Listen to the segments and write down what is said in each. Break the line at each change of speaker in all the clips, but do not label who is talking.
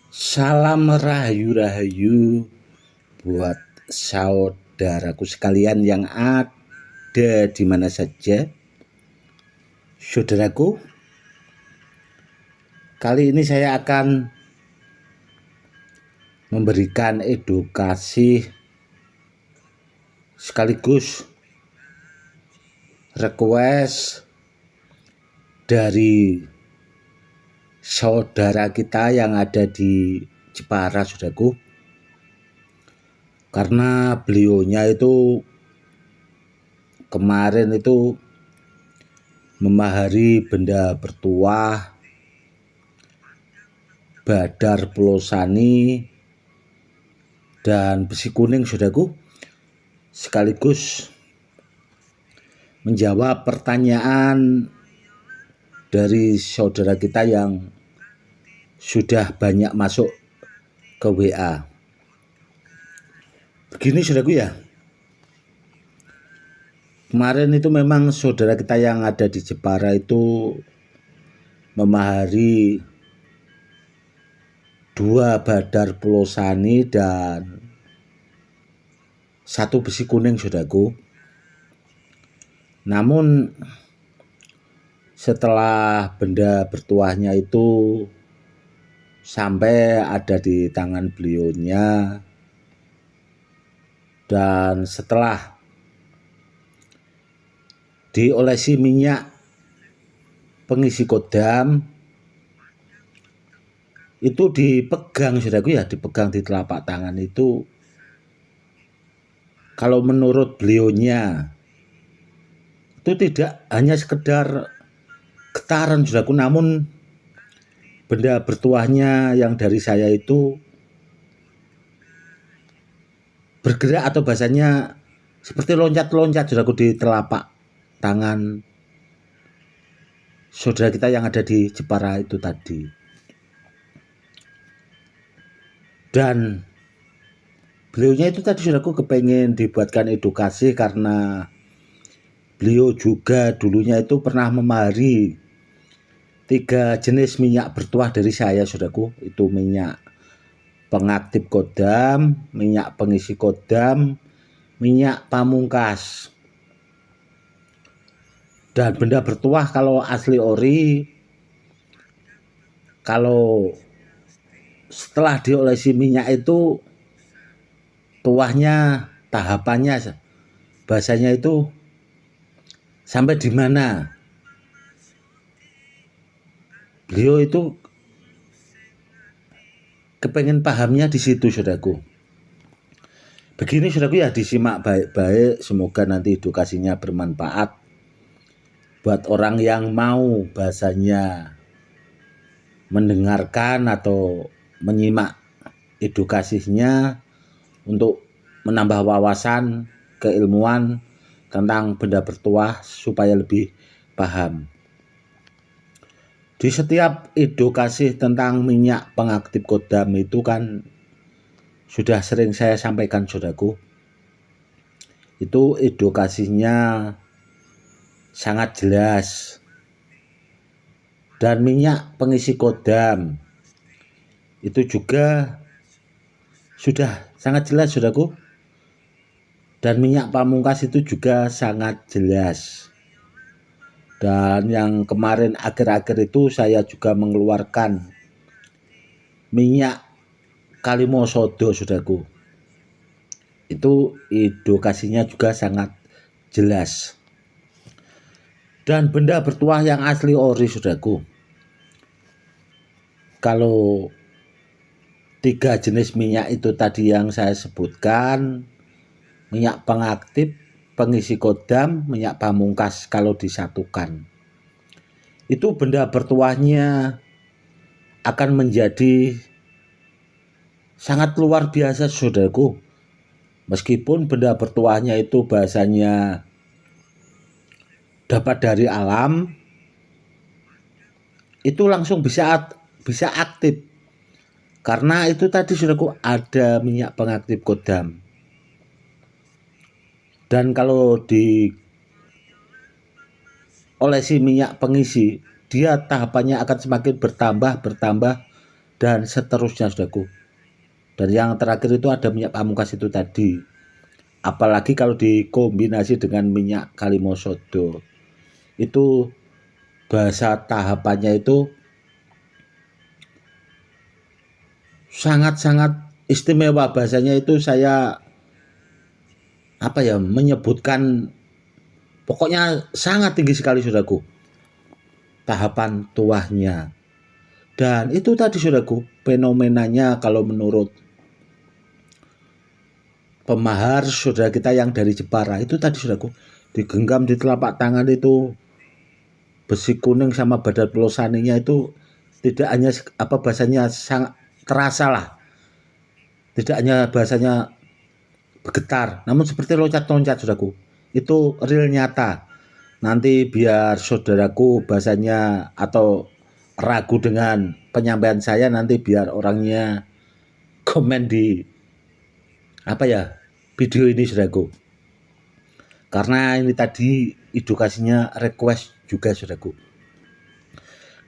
Salam rahayu-rahayu buat saudaraku sekalian yang ada di mana saja. Saudaraku, kali ini saya akan memberikan edukasi sekaligus request dari saudara kita yang ada di Jepara, saudaraku. Karena beliaunya itu kemarin itu memahari benda bertuah Badar Pelosani dan besi kuning, saudaraku, sekaligus menjawab pertanyaan dari saudara kita yang sudah banyak masuk ke WA. Begini, saudaraku ya, kemarin itu memang saudara kita yang ada di Jepara itu memahari 2 Badar Pelosani dan 1 besi kuning, saudaraku. Namun setelah benda bertuahnya itu sampai ada di tangan beliaunya, dan setelah diolesi minyak pengisi kodam, itu dipegang, saudaraku ya, dipegang di telapak tangan itu. Kalau menurut beliaunya itu tidak hanya sekedar getaran, saudaraku, namun benda bertuahnya yang dari saya itu bergerak, atau bahasanya seperti loncat-loncat, saudaraku, di telapak tangan saudara kita yang ada di Jepara itu tadi. Dan beliaunya itu tadi, saudaraku, kepengen dibuatkan edukasi karena beliau juga dulunya itu pernah memahari 3 jenis minyak bertuah dari saya, saudaraku. Itu minyak pengaktif kodam, minyak pengisi kodam, minyak pamungkas. Dan benda bertuah kalau asli ori, kalau setelah diolesi minyak itu tuahnya, tahapannya, bahasanya itu sampai di mana. Beliau itu kepengen pahamnya di situ, saudaraku. Begini, saudaraku ya, disimak baik-baik, semoga nanti edukasinya bermanfaat buat orang yang mau bahasanya mendengarkan atau menyimak edukasinya untuk menambah wawasan keilmuan tentang benda bertuah supaya lebih paham. Di setiap edukasi tentang minyak pengaktif kodam itu kan sudah sering saya sampaikan, saudaraku. Itu edukasinya sangat jelas. Dan minyak pengisi kodam itu juga sudah sangat jelas, saudaraku. Dan minyak pamungkas itu juga sangat jelas. Dan yang kemarin akhir-akhir itu saya juga mengeluarkan minyak Kalimosodo, saudaraku. Itu edukasinya juga sangat jelas. Dan benda bertuah yang asli ori, saudaraku, kalau 3 jenis minyak itu tadi yang saya sebutkan, minyak pengaktif, pengisi kodam, minyak pamungkas, kalau disatukan, itu benda bertuahnya akan menjadi sangat luar biasa, saudaraku. Meskipun benda bertuahnya itu bahasanya dapat dari alam, itu langsung bisa aktif. Karena itu tadi, saudaraku, ada minyak pengaktif kodam. Dan kalau diolesi minyak pengisi, dia tahapannya akan semakin bertambah dan seterusnya saudaraku. Dan yang terakhir itu ada minyak pamungkas itu tadi. Apalagi kalau dikombinasi dengan minyak kalimosodo. Itu bahasa tahapannya itu sangat-sangat istimewa. Bahasanya itu saya menyebutkan, pokoknya sangat tinggi sekali saudaraku tahapan tuahnya. Dan itu tadi saudaraku fenomenanya kalau menurut pemahar saudara kita yang dari Jepara itu tadi saudaraku, digenggam di telapak tangan itu besi kuning sama badan pelosaninya itu tidak hanya bahasanya sangat terasa lah, tidak hanya bahasanya bergetar, namun seperti loncat-loncat saudaraku, itu real nyata. Nanti biar saudaraku bahasanya atau ragu dengan penyampaian saya, nanti biar orangnya komen di video ini saudaraku, karena ini tadi edukasinya request juga saudaraku.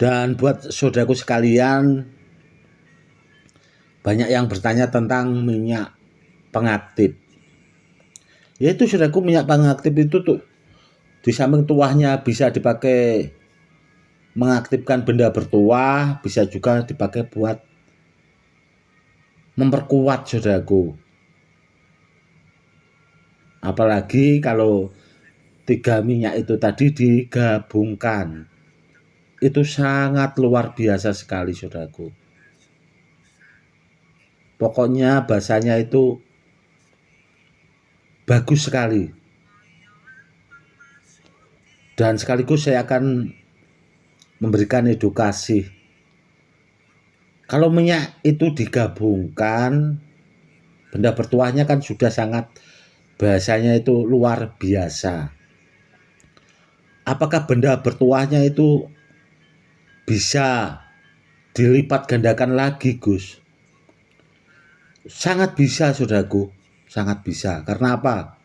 Dan buat saudaraku sekalian, banyak yang bertanya tentang minyak pengaktif. Yaitu saudaraku, minyak pengaktif itu tuh di samping tuahnya bisa dipakai mengaktifkan benda bertuah, bisa juga dipakai buat memperkuat saudaraku. Apalagi kalau 3 minyak itu tadi digabungkan, itu sangat luar biasa sekali saudaraku. Pokoknya bahasanya itu bagus sekali. Dan sekaligus saya akan memberikan edukasi. Kalau minyak itu digabungkan, benda bertuahnya kan sudah sangat bahasanya itu luar biasa. Apakah benda bertuahnya itu bisa dilipat gandakan lagi, Gus? Sangat bisa saudaraku, sangat bisa. Karena apa?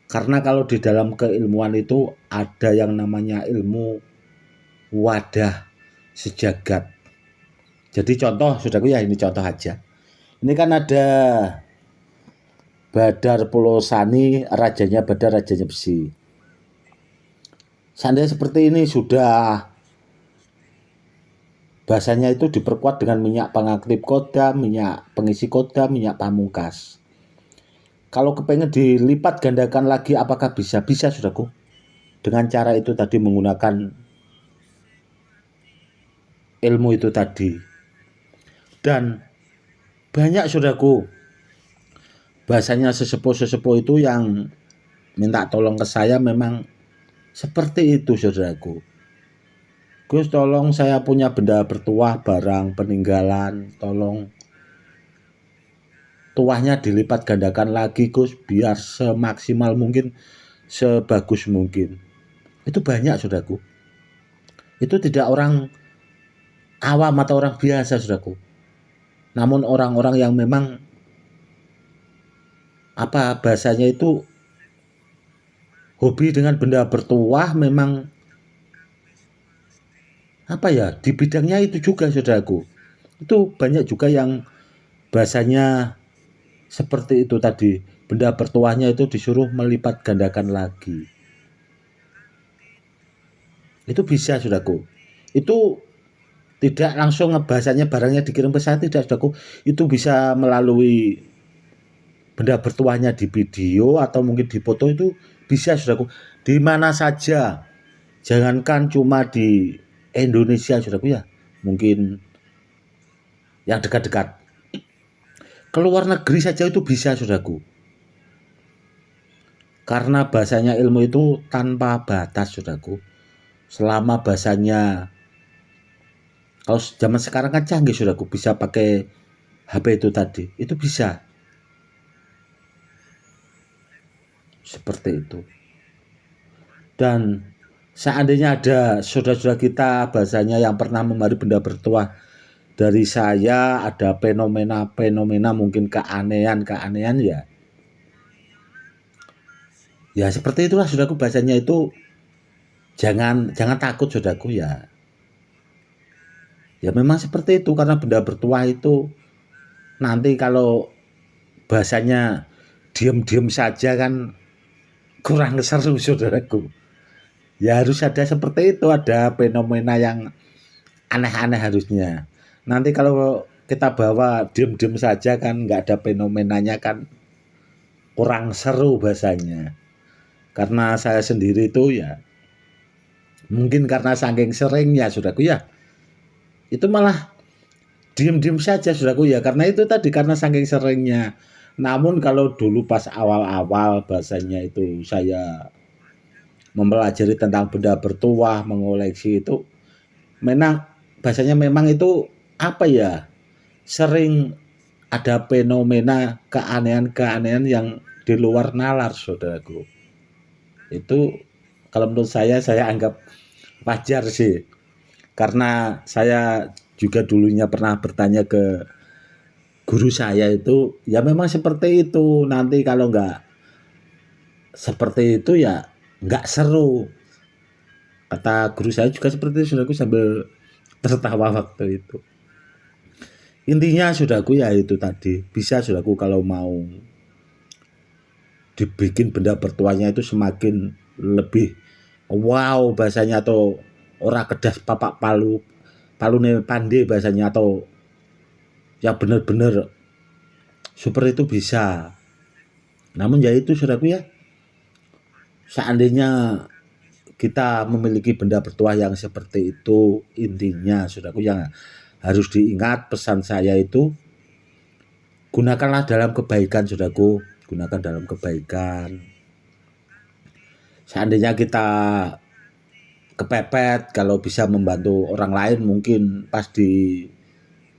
Karena kalau di dalam keilmuan itu ada yang namanya ilmu wadah sejagat. Jadi contoh saudaraku ya, ini contoh aja. Ini kan ada Badar Pulosani, rajanya Badar, rajanya besi. Seandainya seperti ini sudah bahasanya itu diperkuat dengan minyak pengaktif kodam, minyak pengisi kodam, minyak pamungkas. Kalau kepengen dilipat gandakan lagi, apakah bisa? Bisa saudaraku. Dengan cara itu tadi, menggunakan ilmu itu tadi. Dan banyak saudaraku, bahasanya sesepuh-sesepuh itu yang minta tolong ke saya memang seperti itu saudaraku. Gus, tolong saya punya benda bertuah, barang peninggalan, tolong tuahnya dilipat gandakan lagi Gus, biar semaksimal mungkin, sebagus mungkin. Itu banyak saudaraku. Itu tidak orang awam atau orang biasa saudaraku, namun orang-orang yang memang bahasanya itu hobi dengan benda bertuah, memang di bidangnya itu juga saudaraku. Itu banyak juga yang bahasanya seperti itu tadi, benda bertuahnya itu disuruh melipat gandakan lagi. Itu bisa saudaraku. Itu tidak langsung bahasanya barangnya dikirim ke saya, tidak saudaraku. Itu bisa melalui benda bertuahnya di video atau mungkin di foto, itu bisa saudaraku. Di mana saja. Jangankan cuma di Indonesia saudaraku ya. Mungkin yang dekat-dekat. Keluar negeri saja itu bisa saudaraku. Karena bahasanya ilmu itu tanpa batas saudaraku. Selama bahasanya, kalau zaman sekarang kan canggih saudaraku, bisa pakai HP itu tadi, itu bisa. Seperti itu. Dan seandainya ada saudara-saudara kita bahasanya yang pernah memari benda bertuah dari saya, ada fenomena mungkin keanehan ya. Ya seperti itulah saudaraku, bahasanya itu jangan takut saudaraku ya. Ya memang seperti itu, karena benda bertuah itu nanti kalau bahasanya diam-diam saja kan kurang seru saudaraku. Ya harus ada seperti itu, ada fenomena yang aneh-aneh harusnya. Nanti kalau kita bawa diam-diam saja kan nggak ada fenomenanya kan kurang seru bahasanya. Karena saya sendiri itu ya mungkin karena saking seringnya saudaraku ya, itu malah diem-diem saja saudaraku ya, karena itu tadi karena saking seringnya. Namun kalau dulu pas awal-awal bahasanya itu saya mempelajari tentang benda bertuah, mengoleksi itu memang bahasanya memang itu apa ya, sering ada fenomena keanehan-keanehan yang di luar nalar saudaraku. Itu kalau menurut saya anggap wajar sih, karena saya juga dulunya pernah bertanya ke guru saya itu, ya memang seperti itu. Nanti kalau nggak seperti itu ya nggak seru. Kata guru saya juga seperti itu, saudaraku, sambil tertawa waktu itu. Intinya saudaraku ya itu tadi, bisa saudaraku kalau mau dibikin benda bertuahnya itu semakin lebih wow bahasanya, atau ora kedas papak palu palune pande bahasanya, atau yang benar-benar super itu bisa. Namun ya itu saudaraku ya, seandainya kita memiliki benda bertuah yang seperti itu, intinya saudaraku yang harus diingat pesan saya itu, gunakanlah dalam kebaikan saudaraku, gunakan dalam kebaikan. Seandainya kita kepepet, kalau bisa membantu orang lain, mungkin pas di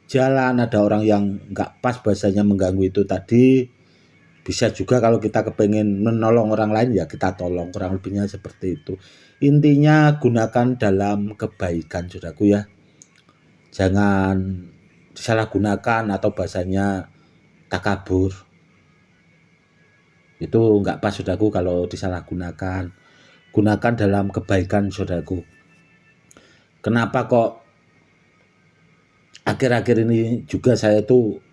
jalan ada orang yang nggak pas bahasanya mengganggu itu tadi, bisa juga kalau kita kepengen menolong orang lain ya kita tolong, kurang lebihnya seperti itu. Intinya gunakan dalam kebaikan saudaraku ya, jangan disalahgunakan atau bahasanya takabur, itu nggak pas saudaraku kalau disalahgunakan. Gunakan dalam kebaikan saudaraku. Kenapa kok akhir-akhir ini juga saya tuh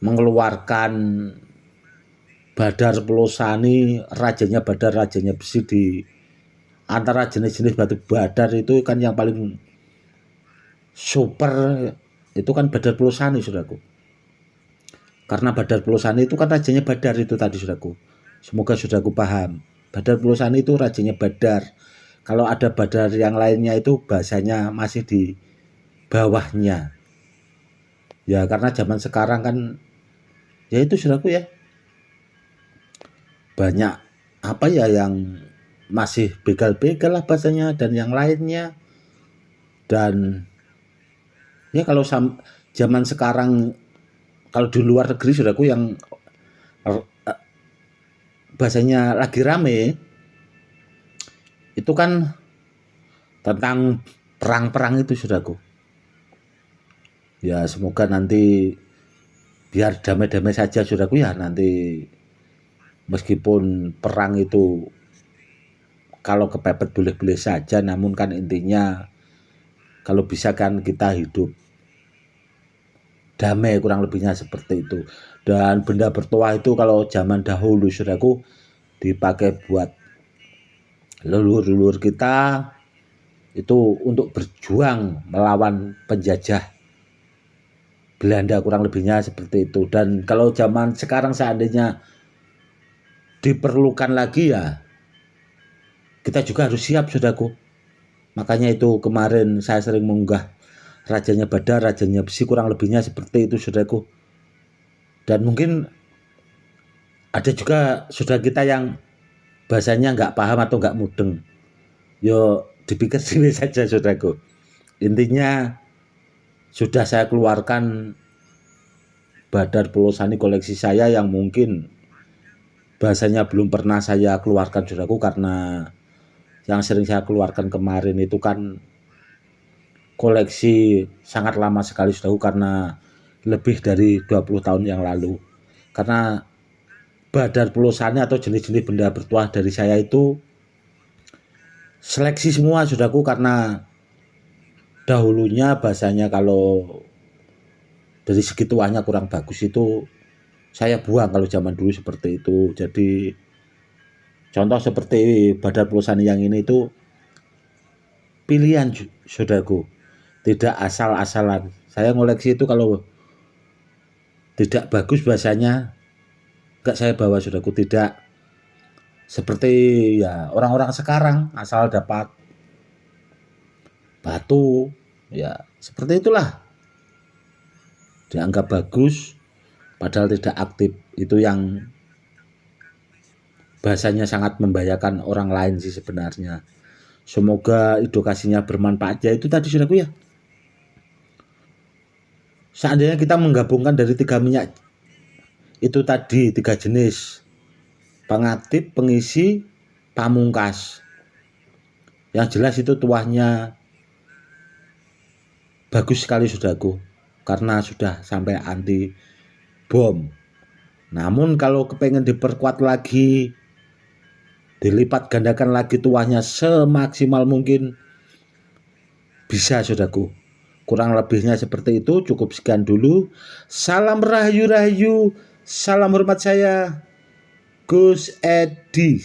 mengeluarkan Badar Pelosani, rajanya Badar, rajanya besi, di antara jenis-jenis batu badar itu kan yang paling super itu kan Badar Pelosani saudaraku. Karena Badar Pelosani itu kan rajanya Badar itu tadi saudaraku. Semoga saudaraku paham. Badar Pelosani itu rajanya Badar. Kalau ada Badar yang lainnya itu bahasanya masih di bawahnya. Ya karena zaman sekarang kan ya itu saudaraku ya, banyak apa ya yang masih begal-begal lah bahasanya dan yang lainnya. Dan ya kalau zaman sekarang, kalau di luar negeri saudaraku yang bahasanya lagi rame itu kan tentang perang-perang itu saudaraku. Ya semoga nanti biar damai-damai saja saudaraku ya, nanti meskipun perang itu kalau kepepet boleh-boleh saja, namun kan intinya kalau bisa kan kita hidup damai, kurang lebihnya seperti itu. Dan benda bertuah itu kalau zaman dahulu saudaraku dipakai buat leluhur-leluhur kita itu untuk berjuang melawan penjajah Belanda, kurang lebihnya seperti itu. Dan kalau zaman sekarang seandainya diperlukan lagi ya kita juga harus siap saudaraku. Makanya itu kemarin saya sering mengunggah rajanya Badar, rajanya besi, kurang lebihnya seperti itu saudaraku. Dan mungkin ada juga saudara kita yang bahasanya nggak paham atau nggak mudeng, yo dipikir sini saja saudaraku. Intinya sudah saya keluarkan Badar Pelosani koleksi saya yang mungkin bahasanya belum pernah saya keluarkan saudaraku, karena yang sering saya keluarkan kemarin itu kan koleksi sangat lama sekali saudaraku, karena lebih dari 20 tahun yang lalu. Karena Badar Pelosani atau jenis-jenis benda bertuah dari saya itu seleksi semua saudaraku, karena dahulunya bahasanya kalau dari segi tuahnya kurang bagus itu saya buang kalau zaman dulu seperti itu. Jadi contoh seperti Badar Pulsani yang ini itu pilihan saudaraku, tidak asal-asalan. Saya ngoleksi itu kalau tidak bagus bahasanya enggak saya bawa saudaraku, tidak seperti ya orang-orang sekarang asal dapat batu ya seperti itulah dianggap bagus padahal tidak aktif. Itu yang bahasanya sangat membahayakan orang lain sih sebenarnya. Semoga edukasinya bermanfaat ya. Itu tadi saudaraku ya, seandainya kita menggabungkan dari 3 minyak itu tadi, 3 jenis, pengaktif, pengisi, pamungkas, yang jelas itu tuahnya bagus sekali saudaraku karena sudah sampai anti bom. Namun kalau kepengen diperkuat lagi, dilipat gandakan lagi tuahnya semaksimal mungkin, bisa saudaraku. Kurang lebihnya seperti itu. Cukup sekian dulu. Salam rahayu-rahayu. Salam hormat saya, Gus Edi.